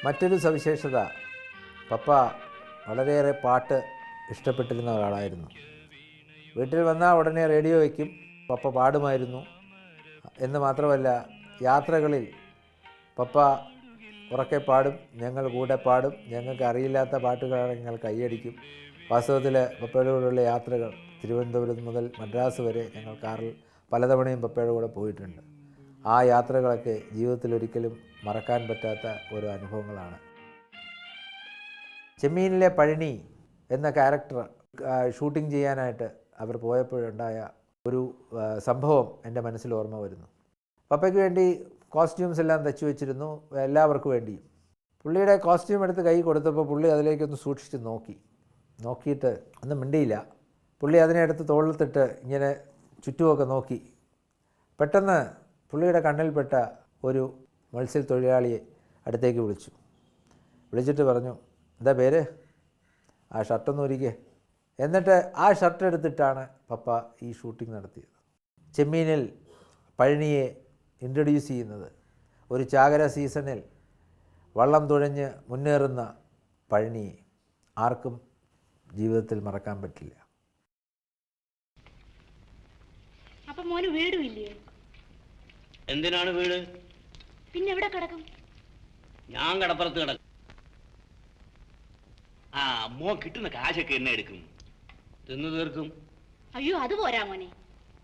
മറ്റൊരു സവിശേഷത, പപ്പ വളരെയേറെ പാട്ട് ഇഷ്ടപ്പെട്ടിരുന്ന ഒരാളായിരുന്നു. വീട്ടിൽ വന്നാൽ ഉടനെ റേഡിയോ വയ്ക്കും, പപ്പ പാടുമായിരുന്നു. എന്ന് മാത്രമല്ല, യാത്രകളിൽ പപ്പ ഉറക്കെ പാടും, ഞങ്ങൾ കൂടെ പാടും. ഞങ്ങൾക്ക് അറിയില്ലാത്ത പാട്ടുകളാണെങ്കിൽ ഞങ്ങൾ കൈയടിക്കും. വാസ്തവത്തിൽ പപ്പയുടെ കൂടെയുള്ള യാത്രകൾ തിരുവനന്തപുരം മുതൽ മദ്രാസ് വരെ ഞങ്ങൾ കാറിൽ പലതവണയും പപ്പയുടെ കൂടെ പോയിട്ടുണ്ട്. ആ യാത്രകളൊക്കെ ജീവിതത്തിൽ ഒരിക്കലും മറക്കാൻ പറ്റാത്ത ഓരോ അനുഭവങ്ങളാണ്. ചെമ്മീനിലെ പഴനി എന്ന ക്യാരക്ടർ ഷൂട്ടിംഗ് ചെയ്യാനായിട്ട് അവർ പോയപ്പോഴുണ്ടായ ഒരു സംഭവം എൻ്റെ മനസ്സിൽ ഓർമ്മ വരുന്നു. പപ്പയ്ക്ക് വേണ്ടി കോസ്റ്റ്യൂംസ് എല്ലാം തയ്ച്ചു വെച്ചിരുന്നു, എല്ലാവർക്കും വേണ്ടിയും. പുള്ളിയുടെ കോസ്റ്റ്യൂം എടുത്ത് കൈ കൊടുത്തപ്പോൾ പുള്ളി അതിലേക്കൊന്ന് സൂക്ഷിച്ച് നോക്കിയിട്ട് ഒന്നും മിണ്ടിയില്ല. പുള്ളി അതിനെ എടുത്ത് തോളത്തിട്ട് ഇങ്ങനെ ചുറ്റുമൊക്കെ നോക്കി. പെട്ടെന്ന് പുള്ളിയുടെ കണ്ണിൽപ്പെട്ട ഒരു മത്സ്യത്തൊഴിലാളിയെ അടുത്തേക്ക് വിളിച്ചിട്ട് പറഞ്ഞു, എന്താ പേര്? ആ ഷർട്ടൊന്ന് ഒരുക്കേ. എന്നിട്ട് ആ ഷർട്ട് എടുത്തിട്ടാണ് പപ്പ ഈ ഷൂട്ടിംഗ് നടത്തിയത്. ചെമ്മീനിൽ പഴനിയെ ഇൻട്രൊഡ്യൂസ് ചെയ്യുന്നത് ഒരു ചാകര സീസണിൽ വള്ളം തുഴഞ്ഞ് മുന്നേറുന്ന പഴനിയെ ആർക്കും ജീവിതത്തിൽ മറക്കാൻ പറ്റില്ല. അപ്പം മോന് വീടുമില്ലേ? എന്തിനാണ് വീട്? പിന്നെ എവിടെ കിടക്കും? ഞാൻ കടപ്പുറത്ത് കിടക്കും. ആ മോ കിട്ടുന്ന കാശൊക്കെ എന്നെ എടുക്കും, തിന്നു തീർക്കും. അയ്യോ, അത് പോരാ മോനെ.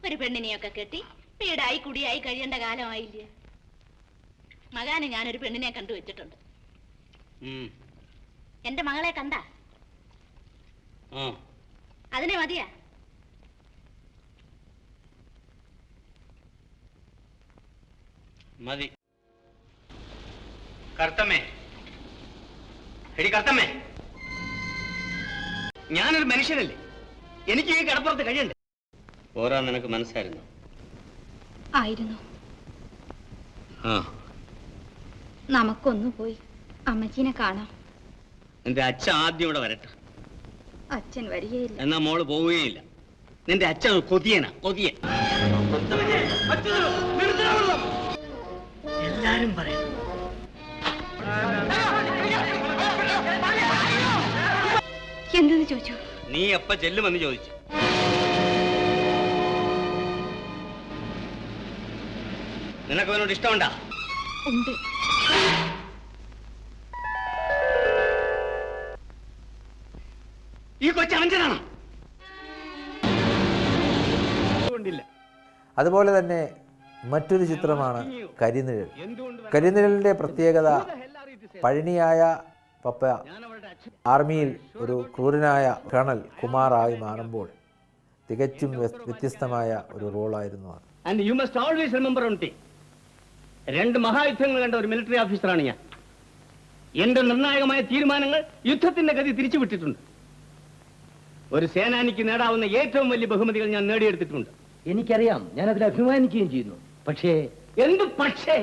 ഒരു പെണ്ണിനെയൊക്കെ കെട്ടി വീടായി കുടിയായി കഴിയേണ്ട കാലമായില്ലേ? മകാന് ഞാനൊരു പെണ്ണിനെ കണ്ടുവച്ചിട്ടുണ്ട്. എന്റെ മകളെ കണ്ടാ? അതിനെ മതിയാ? മതി. കർത്തമ്മേ, എടി കർത്തമ്മേ, ഞാനൊരു മനുഷ്യനല്ലേ, എനിക്ക് ഈ കടപ്പുറത്ത് കഴിയണ്ടേ? പോരാ നിനക്ക് മനസ്സായിരുന്നു? ആയിരുന്നു. നമുക്കൊന്നു പോയി അമ്മച്ചീനെ കാണാം. നിന്റെ അച്ഛൻ ആദ്യം ഇവിടെ വരട്ടെ. അച്ഛൻ വരികയില്ല. എന്നാ മോള് പോവുകയില്ല. നിന്റെ അച്ഛൻ കൊതിയനാ, കൊതിയൻ. എല്ലാരും പറയുന്നു. എന്തെന്ന് ചോദിച്ചു? നീ എപ്പ ചെല്ലുമെന്ന് ചോദിച്ചു. നിനക്ക് അവനോട് ഇഷ്ടമുണ്ടാ? ഉണ്ട്. ഈ കൊച്ചു അവഞ്ചനാണോ? അതുപോലെ തന്നെ മറ്റൊരു ചിത്രമാണ് കരിനിഴൽ. കരിനിഴലിൻ്റെ പ്രത്യേകത, പഴനിയായ പപ്പ ആർമിയിൽ ഒരു ക്രൂരനായ കേണൽ കുമാറായി മാറുമ്പോൾ തികച്ചും വ്യത്യസ്തമായ ഒരു റോളായിരുന്നു അത്. And you must always remember one thing. രണ്ട് മഹായുദ്ധങ്ങൾ കണ്ട ഒരു മിലിറ്ററി ഓഫീസറാണ് ഞാൻ. എന്റെ നിർണായകമായ തീരുമാനങ്ങൾ യുദ്ധത്തിന്റെ ഗതി തിരിച്ചുവിട്ടിട്ടുണ്ട്. ഒരു സേനാനിക്ക് നേടാവുന്ന ഏറ്റവും വലിയ ബഹുമതികൾ ഞാൻ നേടിയെടുത്തിട്ടുണ്ട്. എനിക്കറിയാം, ഞാൻ അതിൽ അഭിമാനിക്കുകയും ചെയ്യുന്നു. പക്ഷേ എന്ത് പക്ഷേ?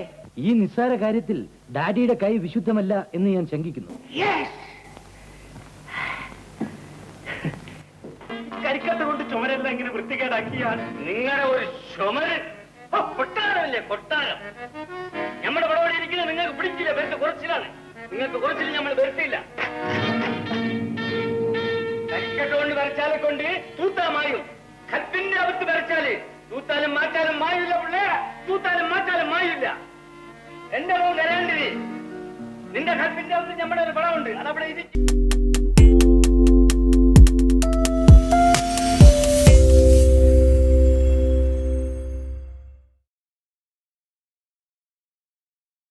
ഈ നിസ്സാര കാര്യത്തിൽ ഡാഡിയുടെ കൈ വിശുദ്ധമല്ല എന്ന് ഞാൻ ശങ്കിക്കുന്നു. കരിക്കട്ട കൊണ്ട് ചുമരെല്ലാം ഇങ്ങനെ വൃത്തികേടാക്കിയാൽ നിങ്ങളുടെ ഒരു ചുമര് കൊട്ടാരമല്ലേ, കൊട്ടാരം. നമ്മുടെ പടവടി ഇരിക്കുന്നത് നിങ്ങൾക്ക് പിടിക്കില്ല, വെറുതെ കുറച്ചിലാണ്. നിങ്ങൾക്ക് കുറച്ചില്ല, നമ്മൾ വരുത്തില്ല. കരിക്കട്ട കൊണ്ട് വരച്ചാലെ കൊണ്ട് തൂത്താമായും, കത്തിന്റെ അകത്ത് വരച്ചാല് തൂത്താലും മാറ്റാലും മായില്ല പിള്ളേ, തൂത്താലും മാറ്റാലും മായില്ല. എന്റെ മോൻ കരയാണ്ടിരി, നിന്റെ കൽപ്പിന്റെ അകത്ത് നമ്മുടെ ഒരു പടമുണ്ട്, അതവിടെ ഇരിക്കും.